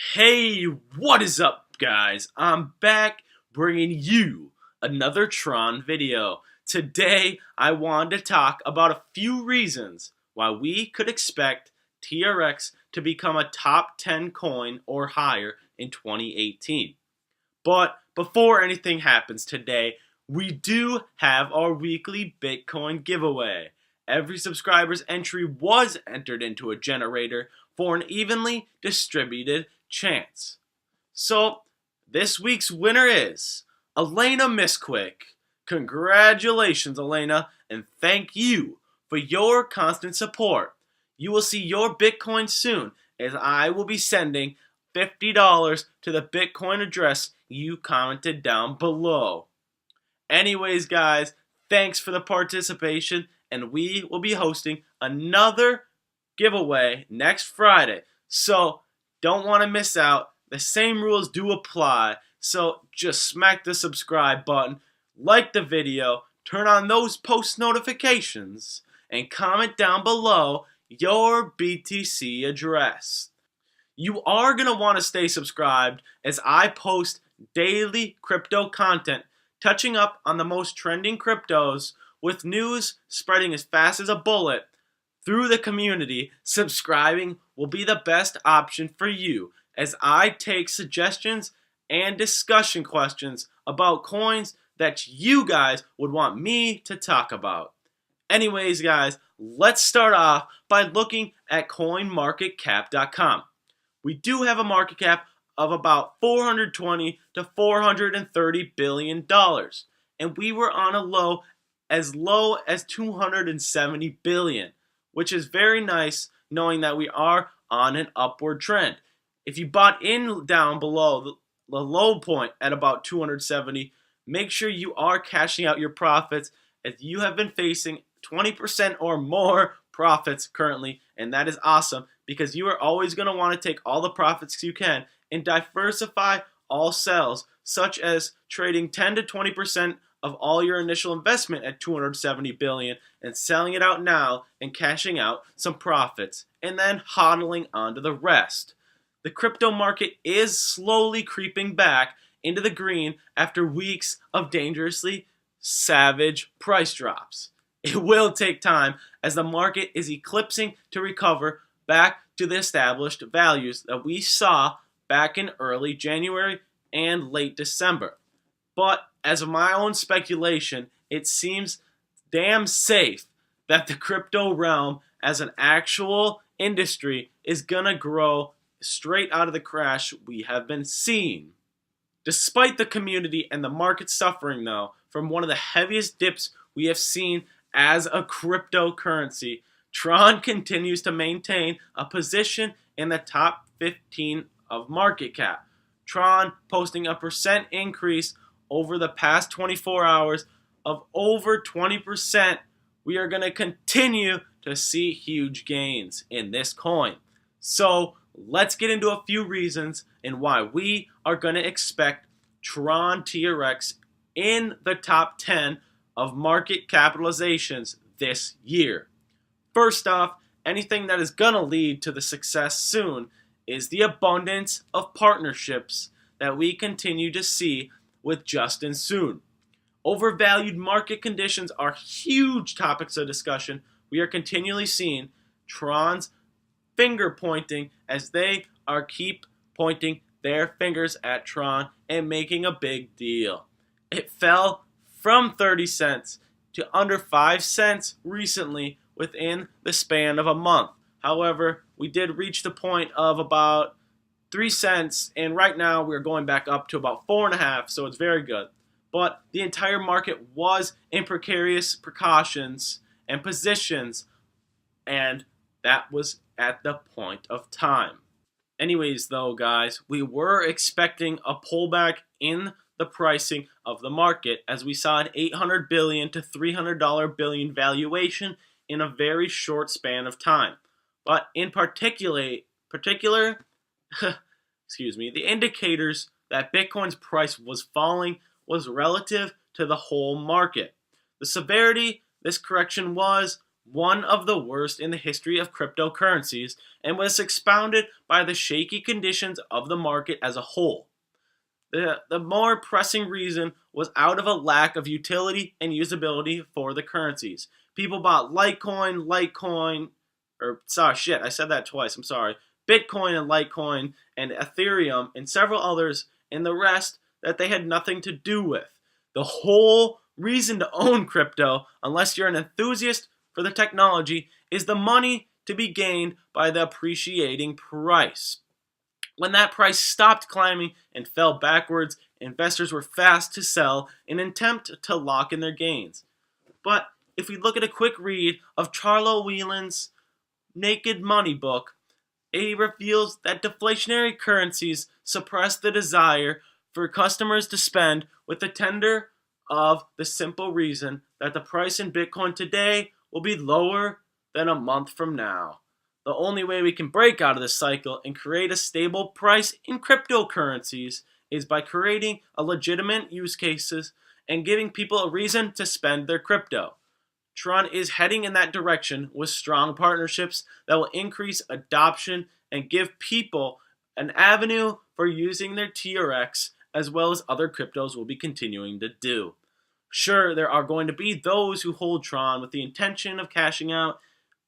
Hey, what is up, guys? I'm back bringing you another Tron video. Today, I wanted to talk about a few reasons why we could expect TRX to become a top 10 coin or higher in 2018. But before anything happens today, we do have our weekly Bitcoin giveaway. Every subscriber's entry was entered into a generator for an evenly distributed chance. So, this week's winner is Elena Misquick. Congratulations, Elena, and thank you for your constant support. You will see your Bitcoin soon, as I will be sending $50 to the Bitcoin address you commented down below. Anyways, guys, thanks for the participation, and we will be hosting another giveaway next Friday. So, don't want to miss out. The same rules do apply. So, just smack the subscribe button, like the video, turn on those post notifications, and comment down below your BTC address. You are going to want to stay subscribed as I post daily crypto content touching up on the most trending cryptos with news spreading as fast as a bullet through the community. Subscribing will be the best option for you as I take suggestions and discussion questions about coins that you guys would want me to talk about. Anyways, guys, let's start off by looking at coinmarketcap.com. We do have a market cap of about $420 to $430 billion, and we were on a low as $270 billion, which is very nice knowing that we are on an upward trend. If you bought in down below the low point at about 270, make sure you are cashing out your profits, as you have been facing 20% or more profits currently, and that is awesome because you are always going to want to take all the profits you can and diversify all sales, such as trading 10 to 20% of all your initial investment at 270 billion and selling it out now and cashing out some profits and then hodling onto the rest. The crypto market is slowly creeping back into the green after weeks of dangerously savage price drops. It will take time as the market is eclipsing to recover back to the established values that we saw back in early January and late December. But as of my own speculation, it seems damn safe that the crypto realm as an actual industry is gonna grow straight out of the crash we have been seeing. Despite the community and the market suffering, though, from one of the heaviest dips we have seen as a cryptocurrency, Tron continues to maintain a position in the top 15 of market cap. Tron posting a percent increase over the past 24 hours of over 20%. We are going to continue to see huge gains in this coin. So let's get into a few reasons and why we are going to expect Tron TRX in the top 10 of market capitalizations this year. First off, anything that is going to lead to the success soon is the abundance of partnerships that we continue to see with Justin Soon. Overvalued market conditions are huge topics of discussion. We are continually seeing Tron's finger pointing as they are keep pointing their fingers at Tron and making a big deal. It fell from 30 cents to under 5 cents recently within the span of a month. However, we did reach the point of about 3 cents, and right now we're going back up to about 4.5, so it's very good. But the entire market was in precarious precautions and positions, and that was at the point of time. Anyways, though, guys, we were expecting a pullback in the pricing of the market as we saw an $800 billion to $300 billion valuation in a very short span of time. But in particular, the indicators that Bitcoin's price was falling was relative to the whole market. The severity this correction was one of the worst in the history of cryptocurrencies, and was expounded by the shaky conditions of the market as a whole. The more pressing reason was out of a lack of utility and usability for the currencies. People bought Bitcoin and Litecoin and Ethereum and several others, and the rest that they had nothing to do with. The whole reason to own crypto, unless you're an enthusiast for the technology, is the money to be gained by the appreciating price. When that price stopped climbing and fell backwards, investors were fast to sell in an attempt to lock in their gains. But if we look at a quick read of Charlo Whelan's Naked Money book, it reveals that deflationary currencies suppress the desire for customers to spend, with the tender of the simple reason that the price in Bitcoin today will be lower than a month from now. The only way we can break out of this cycle and create a stable price in cryptocurrencies is by creating a legitimate use cases and giving people a reason to spend their crypto. Tron is heading in that direction with strong partnerships that will increase adoption and give people an avenue for using their TRX, as well as other cryptos will be continuing to do. Sure, there are going to be those who hold Tron with the intention of cashing out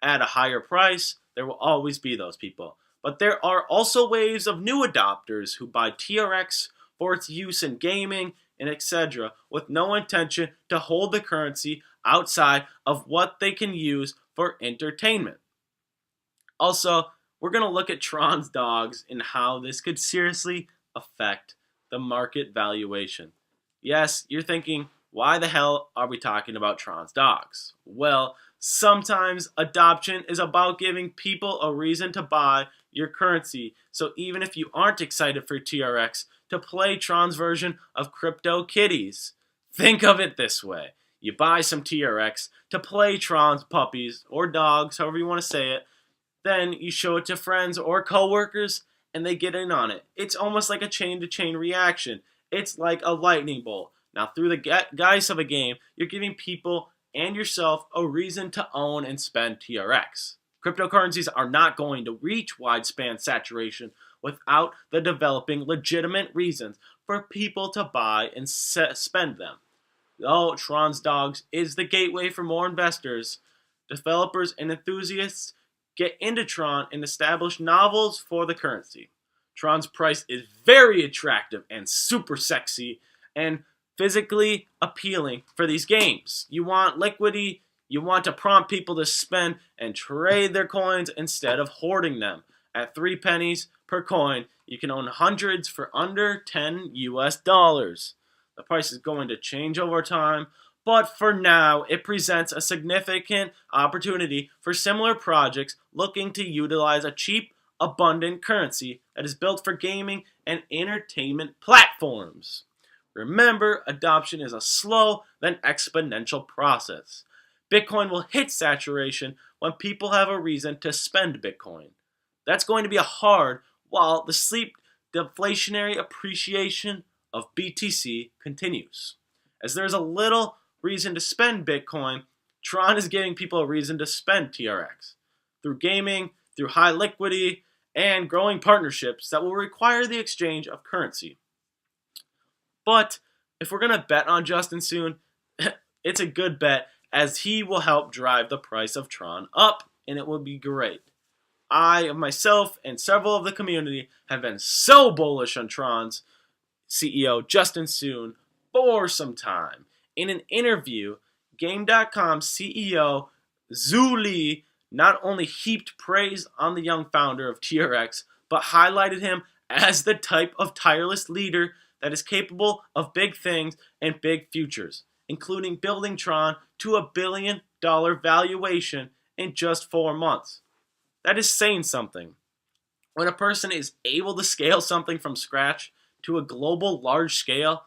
at a higher price. There will always be those people. But there are also waves of new adopters who buy TRX for its use in gaming and etc., with no intention to hold the currency outside of what they can use for entertainment. Also, we're going to look at Tron's dogs and how this could seriously affect the market valuation. Yes, you're thinking, why the hell are we talking about Tron's dogs? Well, sometimes adoption is about giving people a reason to buy your currency. So even if you aren't excited for TRX, to play Tron's version of Crypto Kitties. Think of it this way. You buy some TRX to play Tron's puppies or dogs, however you want to say it. Then you show it to friends or coworkers and they get in on it. It's almost like a chain-to-chain reaction. It's like a lightning bolt. Now through the guise of a game, you're giving people and yourself a reason to own and spend TRX. Cryptocurrencies are not going to reach widespan saturation without the developing legitimate reasons for people to buy and spend them. Though Tron's dogs is the gateway for more investors, developers, and enthusiasts get into Tron and establish novels for the currency. Tron's price is very attractive and super sexy and physically appealing for these games. You want liquidity, you want to prompt people to spend and trade their coins instead of hoarding them. At 3 pennies per coin, you can own hundreds for under $10 US. The price is going to change over time, but for now, it presents a significant opportunity for similar projects looking to utilize a cheap, abundant currency that is built for gaming and entertainment platforms. Remember, adoption is a slow then exponential process. Bitcoin will hit saturation when people have a reason to spend Bitcoin. That's going to be hard while the steep deflationary appreciation of BTC continues. As there's a little reason to spend Bitcoin, Tron is giving people a reason to spend TRX through gaming, through high liquidity, and growing partnerships that will require the exchange of currency. But if we're going to bet on Justin soon, it's a good bet, as he will help drive the price of Tron up, and it will be great. I, myself, and several of the community have been so bullish on Tron's CEO, Justin Soon, for some time. In an interview, Game.com CEO Zhu Li not only heaped praise on the young founder of TRX, but highlighted him as the type of tireless leader that is capable of big things and big futures, including building Tron to $1 billion valuation in just 4 months. That is saying something. When a person is able to scale something from scratch to a global large scale,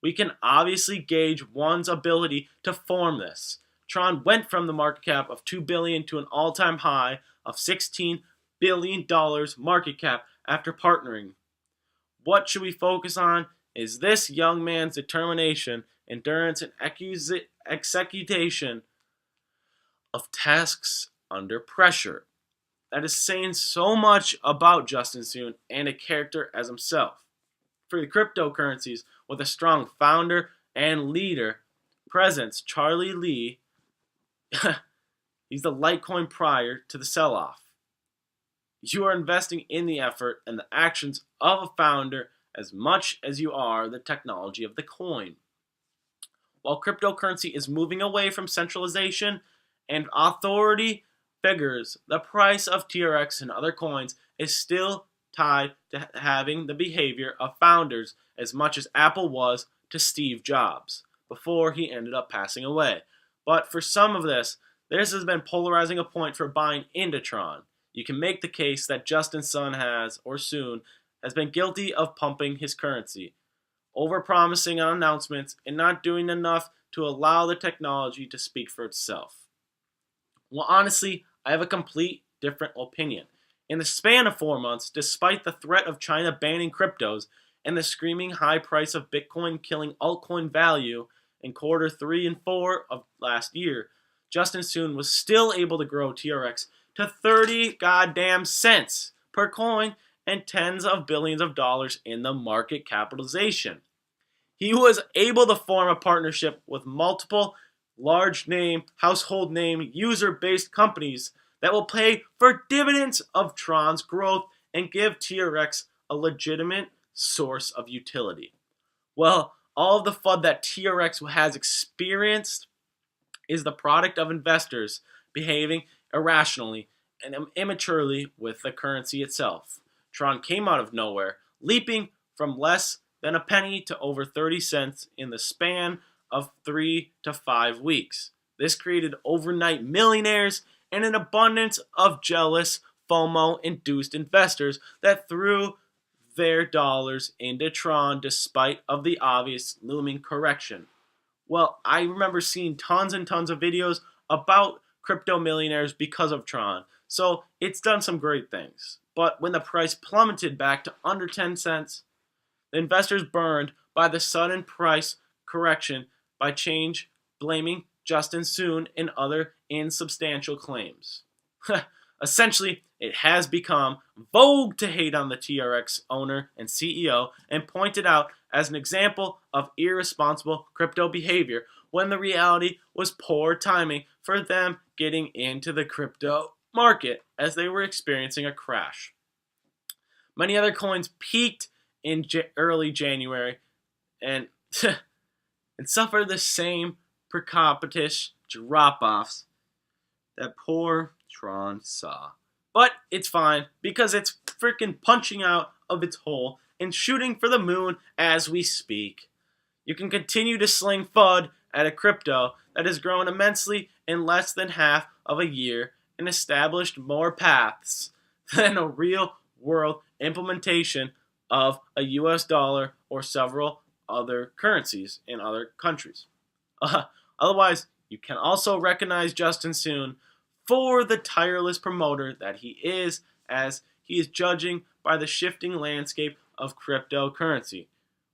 we can obviously gauge one's ability to form this. Tron went from the market cap of $2 billion to an all-time high of $16 billion market cap after partnering. What should we focus on is this young man's determination, endurance, and execution of tasks under pressure. That is saying so much about Justin Sun and a character as himself. For the cryptocurrencies with a strong founder and leader presence, Charlie Lee, he's the Litecoin prior to the sell-off. You are investing in the effort and the actions of a founder as much as you are the technology of the coin. While cryptocurrency is moving away from centralization and authority figures, the price of TRX and other coins is still tied to having the behavior of founders as much as Apple was to Steve Jobs before he ended up passing away. But for some of this has been polarizing a point for buying into Tron. You can make the case that Justin Sun has been guilty of pumping his currency, overpromising on announcements, and not doing enough to allow the technology to speak for itself. Well, honestly, I have a complete different opinion. In the span of 4 months, despite the threat of China banning cryptos and the screaming high price of Bitcoin killing altcoin value in quarter 3 and 4 of last year, Justin Sun was still able to grow TRX to 30 goddamn cents per coin and tens of billions of dollars in the market capitalization. He was able to form a partnership with multiple large name, household name, user-based companies that will pay for dividends of Tron's growth and give TRX a legitimate source of utility. Well, all of the FUD that TRX has experienced is the product of investors behaving irrationally and immaturely with the currency itself. Tron came out of nowhere, leaping from less than a penny to over 30 cents in the span of 3 to 5 weeks. This created overnight millionaires and an abundance of jealous, FOMO-induced investors that threw their dollars into Tron despite of the obvious looming correction. Well, I remember seeing tons and tons of videos about crypto millionaires because of Tron, so it's done some great things. But when the price plummeted back to under 10 cents, the investors burned by the sudden price correction by change, blaming Justin Sun and other insubstantial claims. Essentially, it has become vogue to hate on the TRX owner and CEO and pointed out as an example of irresponsible crypto behavior when the reality was poor timing for them getting into the crypto market as they were experiencing a crash. Many other coins peaked in early January and suffered the same precipitous drop-offs that poor Tron saw. But it's fine because it's freaking punching out of its hole and shooting for the moon as we speak. You can continue to sling FUD at a crypto that has grown immensely in less than half of a year and established more paths than a real-world implementation of a US dollar or several other currencies in other countries. Otherwise, you can also recognize Justin Sun for the tireless promoter that he is, as he is judging by the shifting landscape of cryptocurrency.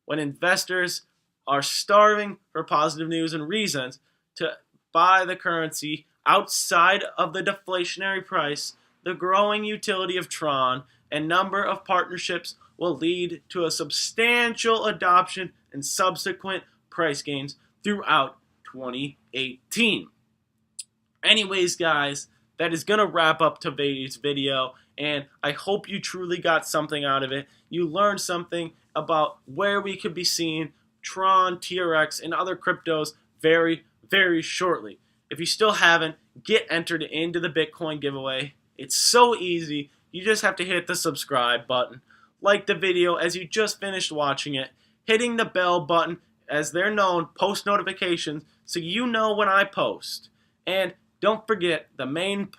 When investors are starving for positive news and reasons to buy the currency outside of the deflationary price, the growing utility of Tron and number of partnerships will lead to a substantial adoption and subsequent price gains throughout 2018. Anyways, guys, that is going to wrap up today's video, and I hope you truly got something out of it. You learned something about where we could be seeing Tron, TRX, and other cryptos very, very shortly. If you still haven't, get entered into the Bitcoin giveaway. It's so easy. You just have to hit the subscribe button, like the video as you just finished watching it, hitting the bell button as they're known, post notifications so you know when I post. And don't forget the main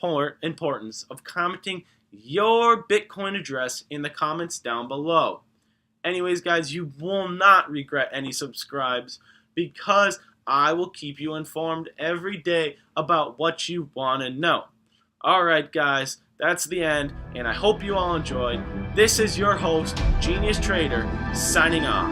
importance of commenting your Bitcoin address in the comments down below. Anyways, guys, you will not regret any subscribes because I will keep you informed every day about what you want to know. Alright, guys, that's the end, and I hope you all enjoyed. This is your host, Genius Trader, signing off.